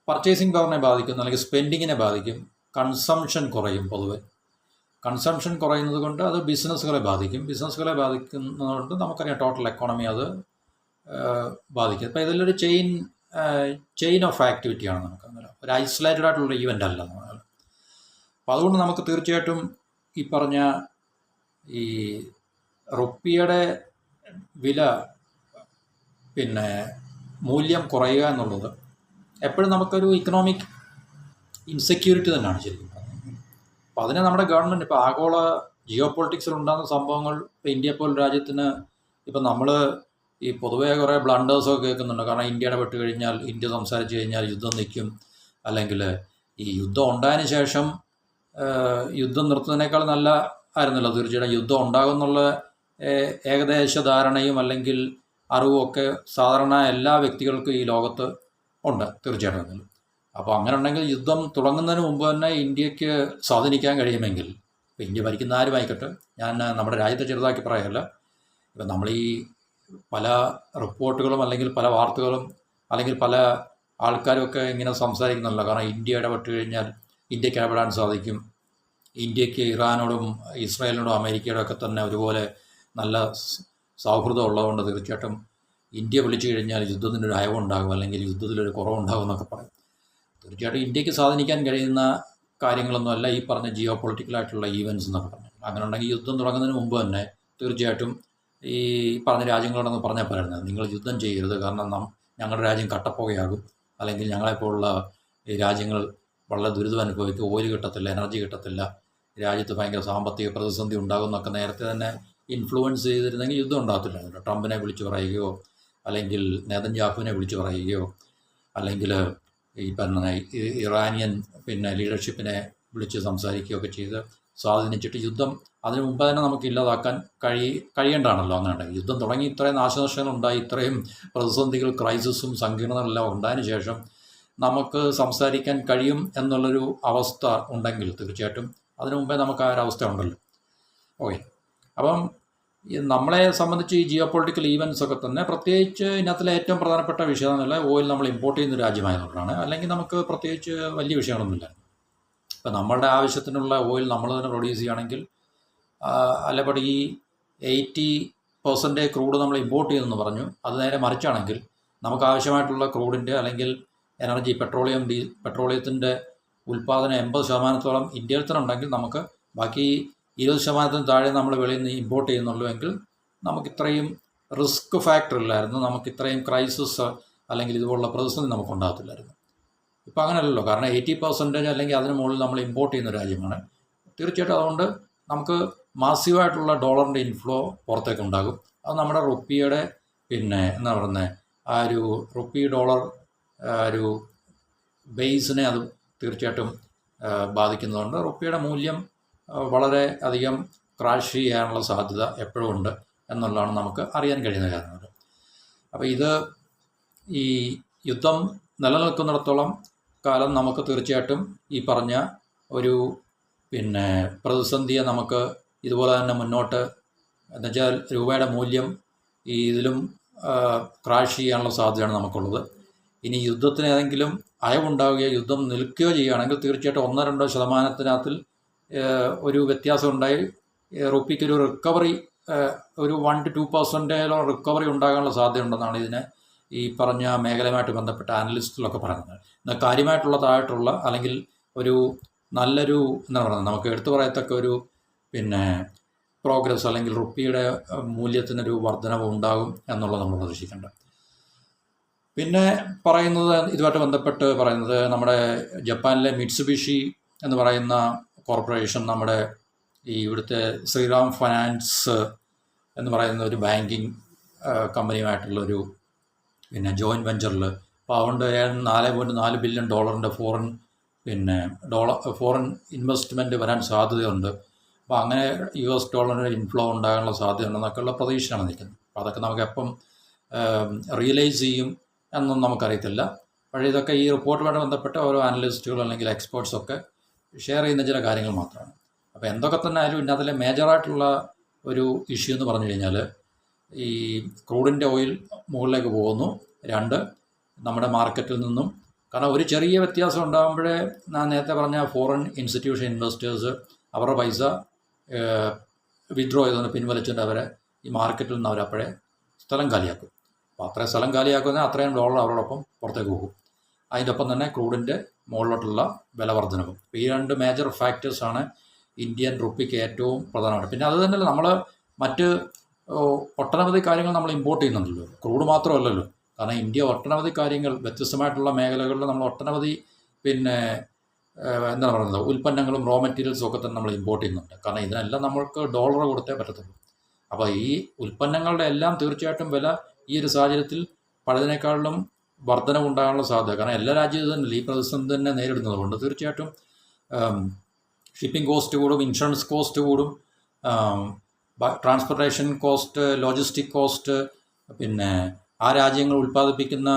പർച്ചേസിങ് പവറിനെ ബാധിക്കും, അല്ലെങ്കിൽ സ്പെൻഡിങ്ങിനെ ബാധിക്കും. കൺസംഷൻ കുറയും. പൊതുവെ കൺസംഷൻ കുറയുന്നത് കൊണ്ട് അത് ബിസിനസ്സുകളെ ബാധിക്കും. ബിസിനസ്സുകളെ ബാധിക്കുന്നതുകൊണ്ട് നമുക്കറിയാം ടോട്ടൽ എക്കോണമി അത് ബാധിക്കും. അപ്പോൾ ഇതിലൊരു ചെയിൻ ഓഫ് ആക്ടിവിറ്റിയാണ് നമുക്ക്. ഒരു ഐസൊലേറ്റഡ് ആയിട്ടുള്ള ഈവൻ്റ് അല്ല എന്ന് പറഞ്ഞാൽ. അപ്പോൾ അതുകൊണ്ട് നമുക്ക് തീർച്ചയായിട്ടും ഈ പറഞ്ഞ ഈ റുപ്പിയുടെ വില മൂല്യം കുറയുക എന്നുള്ളത് എപ്പോഴും നമുക്കൊരു ഇക്കണോമിക് ഇൻസെക്യൂരിറ്റി തന്നെയാണ് ശരിക്കും. അപ്പോൾ അതിനെ നമ്മുടെ ഗവൺമെൻറ് ഇപ്പോൾ ആഗോള ജിയോ പൊളിറ്റിക്സിലുണ്ടാകുന്ന സംഭവങ്ങൾ ഇപ്പോൾ ഇന്ത്യ പോലുള്ള രാജ്യത്തിന് ഇപ്പം നമ്മൾ ഈ പൊതുവേ കുറേ ബ്ലണ്ടേഴ്സൊക്കെ കേൾക്കുന്നുണ്ട്. കാരണം ഇന്ത്യയുടെ പെട്ട് കഴിഞ്ഞാൽ, ഇന്ത്യ സംസാരിച്ച് കഴിഞ്ഞാൽ യുദ്ധം നിൽക്കും, അല്ലെങ്കിൽ ഈ യുദ്ധം ഉണ്ടായതിന് ശേഷം യുദ്ധം നിർത്തുന്നതിനേക്കാൾ നല്ല ആയിരുന്നല്ലോ തീർച്ചയായിട്ടും. യുദ്ധം ഉണ്ടാകുമെന്നുള്ള ഏകദേശ ധാരണയും അല്ലെങ്കിൽ അറിവും ഒക്കെ സാധാരണ എല്ലാ വ്യക്തികൾക്കും ഈ ലോകത്ത് ഉണ്ട് തീർച്ചയായിട്ടും. അപ്പോൾ അങ്ങനെ ഉണ്ടെങ്കിൽ യുദ്ധം തുടങ്ങുന്നതിന് മുമ്പ് തന്നെ ഇന്ത്യക്ക് സ്വാധീനിക്കാൻ കഴിയുമെങ്കിൽ, ഇപ്പോൾ ഇന്ത്യ ഭരിക്കുന്ന ആരുമായിക്കോട്ടെ, ഞാൻ നമ്മുടെ രാജ്യത്തെ ചെറുതാക്കി പറയല്ല, ഇപ്പം നമ്മൾ ഈ പല റിപ്പോർട്ടുകളും അല്ലെങ്കിൽ പല വാർത്തകളും അല്ലെങ്കിൽ പല ആൾക്കാരുമൊക്കെ ഇങ്ങനെ സംസാരിക്കുന്നുണ്ടല്ലോ. കാരണം ഇന്ത്യ ഇടപെട്ട് കഴിഞ്ഞാൽ ഇന്ത്യക്ക് ഇടപെടാൻ സാധിക്കും, ഇന്ത്യക്ക് ഇറാനോടും ഇസ്രായേലിനോടും അമേരിക്കയോടും ഒക്കെ തന്നെ ഒരുപോലെ നല്ല സൗഹൃദം ഉള്ളതുകൊണ്ട് തീർച്ചയായിട്ടും ഇന്ത്യ വിളിച്ചു കഴിഞ്ഞാൽ യുദ്ധത്തിനൊരു അയവുണ്ടാകും അല്ലെങ്കിൽ യുദ്ധത്തിലൊരു കുറവുണ്ടാകും എന്നൊക്കെ പറയും. തീർച്ചയായിട്ടും ഇന്ത്യക്ക് സ്വാധീനിക്കാൻ കഴിയുന്ന കാര്യങ്ങളൊന്നുമല്ല ഈ പറഞ്ഞ ജിയോ പൊളിറ്റിക്കലായിട്ടുള്ള ഈവൻസ് എന്നൊക്കെ പറഞ്ഞു. അങ്ങനെ ഉണ്ടെങ്കിൽ യുദ്ധം തുടങ്ങുന്നതിന് മുമ്പ് തന്നെ തീർച്ചയായിട്ടും ഈ പറഞ്ഞ രാജ്യങ്ങളോടൊന്ന് പറഞ്ഞാൽ പറയുന്നത്, നിങ്ങൾ യുദ്ധം ചെയ്യരുത്, കാരണം ഞങ്ങളുടെ രാജ്യം കട്ടപ്പുകയാകും, അല്ലെങ്കിൽ ഞങ്ങളെപ്പോലുള്ള ഈ രാജ്യങ്ങൾ വളരെ ദുരിതം അനുഭവിക്കും, ഓയിൽ കിട്ടത്തില്ല, എനർജി കിട്ടത്തില്ല, രാജ്യത്ത് ഭയങ്കര സാമ്പത്തിക പ്രതിസന്ധി ഉണ്ടാകും എന്നൊക്കെ നേരത്തെ തന്നെ ഇൻഫ്ലുവൻസ് ചെയ്തിരുന്നെങ്കിൽ യുദ്ധം ഉണ്ടാകത്തില്ല. ട്രംപിനെ വിളിച്ചു പറയുകയോ അല്ലെങ്കിൽ നെതന്യാഹുവിനെ വിളിച്ചു പറയുകയോ അല്ലെങ്കിൽ ഈ പറഞ്ഞ ഇറാനിയൻ ലീഡർഷിപ്പിനെ വിളിച്ച് സംസാരിക്കുകയൊക്കെ ചെയ്ത് സ്വാധീനിച്ചിട്ട് യുദ്ധം അതിനു മുമ്പ് തന്നെ നമുക്ക് ഇല്ലാതാക്കാൻ കഴിയേണ്ടതാണല്ലോ. അങ്ങനെ ഉണ്ടെങ്കിൽ യുദ്ധം തുടങ്ങി ഇത്രയും നാശനഷ്ടങ്ങളുണ്ടായി, ഇത്രയും പ്രതിസന്ധികൾ, ക്രൈസിസും സങ്കീർണതകളെല്ലാം ഉണ്ടായതിനു ശേഷം നമുക്ക് സംസാരിക്കാൻ കഴിയും എന്നുള്ളൊരു അവസ്ഥ ഉണ്ടെങ്കിൽ തീർച്ചയായിട്ടും അതിനു മുമ്പേ നമുക്ക് ആ ഒരു അവസ്ഥ ഉണ്ടല്ലോ. ഓക്കെ, അപ്പം നമ്മളെ സംബന്ധിച്ച് ഈ ജിയോ പൊളിറ്റിക്കൽ ഈവൻസ് ഒക്കെ തന്നെ, പ്രത്യേകിച്ച് ഇതിനകത്തിലെ ഏറ്റവും പ്രധാനപ്പെട്ട വിഷയം എന്നല്ല ഓയിൽ നമ്മൾ ഇമ്പോർട്ട് ചെയ്യുന്ന രാജ്യമായതുകൊണ്ടാണ്. അല്ലെങ്കിൽ നമുക്ക് പ്രത്യേകിച്ച് വലിയ വിഷയങ്ങളൊന്നുമില്ല. ഇപ്പം നമ്മളുടെ ആവശ്യത്തിനുള്ള ഓയിൽ നമ്മൾ തന്നെ പ്രൊഡ്യൂസ് ചെയ്യുകയാണെങ്കിൽ, അല്ലപ്പോൾ ഈ 80% ക്രൂഡ് നമ്മൾ ഇമ്പോർട്ട് ചെയ്യുമെന്ന് പറഞ്ഞു, അത് നേരെ മറിച്ചാണെങ്കിൽ നമുക്ക് ആവശ്യമായിട്ടുള്ള ക്രൂഡിൻ്റെ അല്ലെങ്കിൽ എനർജി പെട്രോളിയത്തിൻ്റെ ഉൽപ്പാദനം 80% ഇന്ത്യയിൽ തന്നെ ഉണ്ടെങ്കിൽ നമുക്ക് ബാക്കി 20% താഴെ നമ്മൾ വെളിയിൽ നിന്ന് ഇമ്പോർട്ട് ചെയ്യുന്നുള്ളൂ എങ്കിൽ നമുക്കിത്രയും റിസ്ക് ഫാക്ടർ ഇല്ലായിരുന്നു, നമുക്കിത്രയും ക്രൈസിസ് അല്ലെങ്കിൽ ഇതുപോലുള്ള പ്രതിസന്ധി നമുക്കുണ്ടാകത്തില്ലായിരുന്നു. ഇപ്പോൾ അങ്ങനെയല്ലല്ലോ, കാരണം 80% അല്ലെങ്കിൽ അതിന് മുകളിൽ നമ്മൾ ഇമ്പോർട്ട് ചെയ്യുന്ന രാജ്യമാണ് തീർച്ചയായിട്ടും. അതുകൊണ്ട് നമുക്ക് മാസീവായിട്ടുള്ള ഡോളറിൻ്റെ ഇൻഫ്ലോ പുറത്തേക്ക് ഉണ്ടാകും. അത് നമ്മുടെ റുപ്പിയുടെ എന്താ പറയുന്നത്, ആ ഒരു റുപ്പി ഡോളർ ഒരു ബേസിനെ അത് തീർച്ചയായിട്ടും ബാധിക്കുന്നതുകൊണ്ട് റുപ്പിയുടെ മൂല്യം വളരെ അധികം ക്രാഷ് ചെയ്യാനുള്ള സാധ്യത എപ്പോഴും ഉണ്ട് എന്നുള്ളതാണ് നമുക്ക് അറിയാൻ കഴിയുന്ന കാര്യങ്ങൾ. അപ്പോൾ ഈ യുദ്ധം നിലനിൽക്കുന്നിടത്തോളം കാലം നമുക്ക് തീർച്ചയായിട്ടും ഈ പറഞ്ഞ ഒരു പ്രതിസന്ധിയെ നമുക്ക് ഇതുപോലെ തന്നെ മുന്നോട്ട്, എന്നുവെച്ചാൽ രൂപയുടെ മൂല്യം ഇതിലും ക്രാഷ് ചെയ്യാനുള്ള സാധ്യതയാണ് നമുക്കുള്ളത്. ഇനി യുദ്ധത്തിന് ഏതെങ്കിലും അയവുണ്ടാവുകയോ യുദ്ധം നിൽക്കുകയോ ചെയ്യുകയാണെങ്കിൽ തീർച്ചയായിട്ടും 1-2% ഒരു വ്യത്യാസം ഉണ്ടായി റുപ്പിക്കൊരു റിക്കവറി, ഒരു 1-2% റിക്കവറി ഉണ്ടാകാനുള്ള സാധ്യതയുണ്ടെന്നാണ് ഇതിനെ ഈ പറഞ്ഞ മേഖലയുമായിട്ട് ബന്ധപ്പെട്ട അനലിസ്റ്റുകളൊക്കെ പറയുന്നത്. എന്നാൽ കാര്യമായിട്ടുള്ളതായിട്ടുള്ള അല്ലെങ്കിൽ ഒരു നല്ലൊരു എന്താ പറയുന്നത്, നമുക്ക് എടുത്തു പറയത്തക്ക ഒരു പ്രോഗ്രസ് അല്ലെങ്കിൽ റുപ്പിയുടെ മൂല്യത്തിനൊരു വർധനവ് ഉണ്ടാകും എന്നുള്ളത് നമ്മൾ പ്രതീക്ഷിക്കേണ്ടത്. പിന്നെ പറയുന്നത്, ഇതുമായിട്ട് ബന്ധപ്പെട്ട് പറയുന്നത്, നമ്മുടെ ജപ്പാനിലെ മിറ്റ്സുബിഷി എന്ന് പറയുന്ന കോർപ്പറേഷൻ നമ്മുടെ ഇവിടുത്തെ ശ്രീറാം ഫൈനാൻസ് എന്ന് പറയുന്ന ഒരു ബാങ്കിങ് കമ്പനിയുമായിട്ടുള്ളൊരു ജോയിൻറ്റ് വെഞ്ചറിൽ, അപ്പോൾ അതുകൊണ്ട് $4.4 ബില്യൺ ഫോറിൻ ഇൻവെസ്റ്റ്മെൻറ്റ് വരാൻ സാധ്യതയുണ്ട്. അപ്പോൾ അങ്ങനെ US ഡോളറിൻ്റെ ഇൻഫ്ലോ ഉണ്ടാകാനുള്ള സാധ്യതയുണ്ടെന്നൊക്കെയുള്ള പ്രതീക്ഷയാണ് നിൽക്കുന്നത്. അപ്പോൾ അതൊക്കെ നമുക്ക് എപ്പം റിയലൈസ് ചെയ്യും എന്നൊന്നും നമുക്കറിയത്തില്ല. പക്ഷേ ഇതൊക്കെ ഈ റിപ്പോർട്ടുമായിട്ട് ബന്ധപ്പെട്ട ഓരോ അനലിസ്റ്റുകൾ അല്ലെങ്കിൽ എക്സ്പേർട്സൊക്കെ ഷെയർ ചെയ്യുന്ന ചില കാര്യങ്ങൾ മാത്രമാണ്. അപ്പോൾ എന്തൊക്കെ തന്നെ ആയാലും ഇതിനകത്തിലെ മേജറായിട്ടുള്ള ഒരു ഇഷ്യൂ എന്ന് പറഞ്ഞു കഴിഞ്ഞാൽ ഈ ക്രൂഡിൻ്റെ ഓയിൽ മുകളിലേക്ക് പോകുന്നു. 2, നമ്മുടെ മാർക്കറ്റിൽ നിന്നും, കാരണം ഒരു ചെറിയ വ്യത്യാസം ഉണ്ടാകുമ്പോഴേ ഞാൻ നേരത്തെ പറഞ്ഞ ഫോറിൻ ഇൻസ്റ്റിറ്റ്യൂഷൻ ഇൻവെസ്റ്റേഴ്സ് അവരുടെ പൈസ വിത്ഡ്രോ ചെയ്തുകൊണ്ട് പിൻവലിച്ചുകൊണ്ട് അവരെ ഈ മാർക്കറ്റിൽ നിന്ന് അവരപ്പോഴേ സ്ഥലം കാലിയാക്കും. അപ്പോൾ അത്രയും സ്ഥലം കാലിയാക്കുന്ന അത്രയും ഡോളർ അവരോടൊപ്പം പുറത്തേക്ക് പോകും. അതിൻ്റെ ഒപ്പം തന്നെ ക്രൂഡിൻ്റെ മുകളിലോട്ടുള്ള വില വർധനവും. ഈ 2 മേജർ ഫാക്ടേഴ്സാണ് ഇന്ത്യൻ റുപ്പിക്ക് ഏറ്റവും പ്രധാനമായിട്ട്. പിന്നെ അത് തന്നെയല്ല, നമ്മൾ മറ്റ് ഒട്ടനവധി കാര്യങ്ങൾ നമ്മൾ ഇമ്പോർട്ട് ചെയ്യുന്നുണ്ടല്ലോ, ക്രൂഡ് മാത്രമല്ലല്ലോ. കാരണം ഇന്ത്യ ഒട്ടനവധി കാര്യങ്ങൾ വ്യത്യസ്തമായിട്ടുള്ള മേഖലകളിൽ നമ്മൾ ഒട്ടനവധി എന്താ പറയുന്നത് ഉൽപ്പന്നങ്ങളും റോ മെറ്റീരിയൽസും ഒക്കെ തന്നെ നമ്മൾ ഇമ്പോർട്ട് ചെയ്യുന്നുണ്ട്. കാരണം ഇതിനെല്ലാം നമ്മൾക്ക് ഡോളർ കൊടുത്തേ പറ്റത്തുള്ളൂ. അപ്പോൾ ഈ ഉൽപ്പന്നങ്ങളുടെ എല്ലാം തീർച്ചയായിട്ടും വില ഈ ഒരു സാഹചര്യത്തിൽ പഴയതിനേക്കാളിലും വർധനവുണ്ടാകാനുള്ള സാധ്യത, കാരണം എല്ലാ രാജ്യവും തന്നെ ഈ പ്രതിസന്ധി തന്നെ നേരിടുന്നത് കൊണ്ട് തീർച്ചയായിട്ടും ഷിപ്പിംഗ് കോസ്റ്റ് കൂടും, ഇൻഷുറൻസ് കോസ്റ്റ് കൂടും, ട്രാൻസ്പോർട്ടേഷൻ കോസ്റ്റ്, ലോജിസ്റ്റിക് കോസ്റ്റ്, പിന്നെ ആ രാജ്യങ്ങൾ ഉൽപ്പാദിപ്പിക്കുന്ന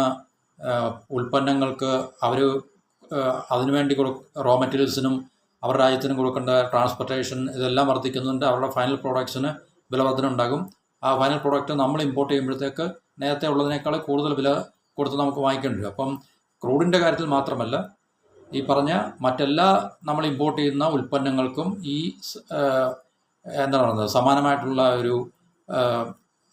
ഉൽപ്പന്നങ്ങൾക്ക് അവർ അതിനുവേണ്ടി റോ മെറ്റീരിയൽസിനും അവരുടെ രാജ്യത്തിനും കൊടുക്കേണ്ട ട്രാൻസ്പോർട്ടേഷൻ ഇതെല്ലാം വർദ്ധിക്കുന്നുണ്ട്. അവരുടെ ഫൈനൽ പ്രോഡക്ട്സിന് വില വർധന ഉണ്ടാകും. ആ ഫൈനൽ പ്രോഡക്റ്റ് നമ്മൾ ഇമ്പോർട്ട് ചെയ്യുമ്പോഴത്തേക്ക് നേരത്തെ ഉള്ളതിനേക്കാൾ കൂടുതൽ വില കൊടുത്ത് നമുക്ക് വാങ്ങിക്കേണ്ടി വരും. അപ്പം ക്രൂഡിൻ്റെ കാര്യത്തിൽ മാത്രമല്ല, ഈ പറഞ്ഞ മറ്റെല്ലാ നമ്മൾ ഇമ്പോർട്ട് ചെയ്യുന്ന ഉൽപ്പന്നങ്ങൾക്കും ഈ എന്താണ് പറയുന്നത് സമാനമായിട്ടുള്ള ഒരു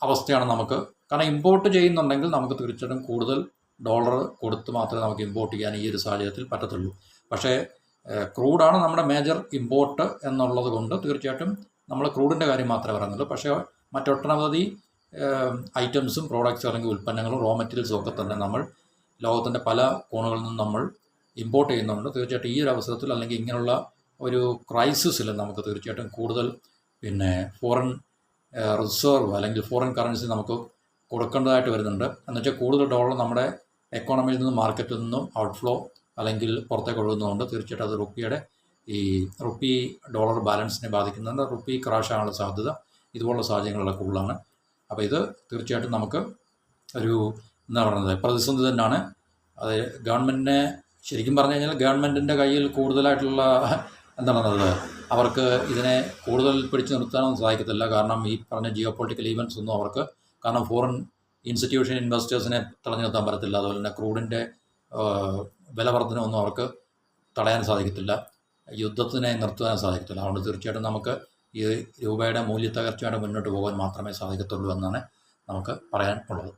അവസ്ഥയാണ് നമുക്ക്. കാരണം ഇമ്പോർട്ട് ചെയ്യുന്നുണ്ടെങ്കിൽ നമുക്ക് തീർച്ചയായിട്ടും കൂടുതൽ ഡോളർ കൊടുത്ത് മാത്രമേ നമുക്ക് ഇമ്പോർട്ട് ചെയ്യാൻ ഈ ഒരു സാഹചര്യത്തിൽ പറ്റത്തുള്ളൂ. പക്ഷേ ക്രൂഡാണ് നമ്മുടെ മേജർ ഇമ്പോർട്ട് എന്നുള്ളത് കൊണ്ട് തീർച്ചയായിട്ടും നമ്മൾ ക്രൂഡിൻ്റെ കാര്യം മാത്രമേ പറയുന്നുള്ളൂ. പക്ഷേ മറ്റൊട്ടനവധി ഐറ്റംസും പ്രോഡക്റ്റ്സും അല്ലെങ്കിൽ ഉൽപ്പന്നങ്ങളും റോ മെറ്റീരിയൽസും ഒക്കെ തന്നെ നമ്മൾ ലോകത്തിൻ്റെ പല കോണുകളിൽ നിന്നും നമ്മൾ ഇമ്പോർട്ട് ചെയ്യുന്നുണ്ട്. തീർച്ചയായിട്ടും ഈ ഒരു അവസരത്തിൽ അല്ലെങ്കിൽ ഇങ്ങനെയുള്ള ഒരു ക്രൈസിസിൽ നമുക്ക് തീർച്ചയായിട്ടും കൂടുതൽ പിന്നെ ഫോറിൻ റിസർവ് അല്ലെങ്കിൽ ഫോറിൻ കറൻസി നമുക്ക് കൊടുക്കേണ്ടതായിട്ട് വരുന്നുണ്ട്. എന്നുവെച്ചാൽ കൂടുതൽ ഡോളർ നമ്മുടെ എക്കോണമിയിൽ നിന്നും മാർക്കറ്റിൽ നിന്നും ഔട്ട്ഫ്ലോ അല്ലെങ്കിൽ പുറത്തേക്ക് ഒഴുകുന്നതുകൊണ്ട് തീർച്ചയായിട്ടും അത് റുപ്പി ഡോളർ ബാലൻസിനെ ബാധിക്കുന്നുണ്ട്. റുപ്പി ക്രാഷ് ആകാനുള്ള സാധ്യത ഇതുപോലുള്ള സാഹചര്യങ്ങളൊക്കെ കൂടുതലാണ്. അപ്പോൾ ഇത് തീർച്ചയായിട്ടും നമുക്ക് ഒരു എന്താ പറയുന്നത് പ്രതിസന്ധി തന്നെയാണ്. അത് ഗവൺമെൻറ്റിനെ ശരിക്കും പറഞ്ഞു കഴിഞ്ഞാൽ ഗവൺമെൻറ്റിൻ്റെ കയ്യിൽ കൂടുതലായിട്ടുള്ള എന്താണ് പറയുന്നത് അവർക്ക് ഇതിനെ കൂടുതൽ പിടിച്ചു നിർത്താനൊന്നും സാധിക്കത്തില്ല. കാരണം ഈ പറഞ്ഞ ജിയോ പൊളിറ്റിക്കൽ ഈവൻറ്റ്സ് ഒന്നും അവർക്ക് കാരണം ഫോറിൻ ഇൻസ്റ്റിറ്റ്യൂഷൻ ഇൻവെസ്റ്റേഴ്സിനെ തടഞ്ഞു നിർത്താൻ പറ്റത്തില്ല. അതുപോലെ തന്നെ ക്രൂഡിൻ്റെ വില വർധനമൊന്നും അവർക്ക് തടയാൻ സാധിക്കത്തില്ല, യുദ്ധത്തിനെ നിർത്താൻ സാധിക്കത്തില്ല. അതുകൊണ്ട് തീർച്ചയായിട്ടും നമുക്ക് ഈ രൂപയുടെ മൂല്യത്തകർച്ചയായിട്ട് മുന്നോട്ട് പോകാൻ മാത്രമേ സാധിക്കത്തുള്ളൂ എന്നാണ് നമുക്ക് പറയാൻ ഉള്ളത്.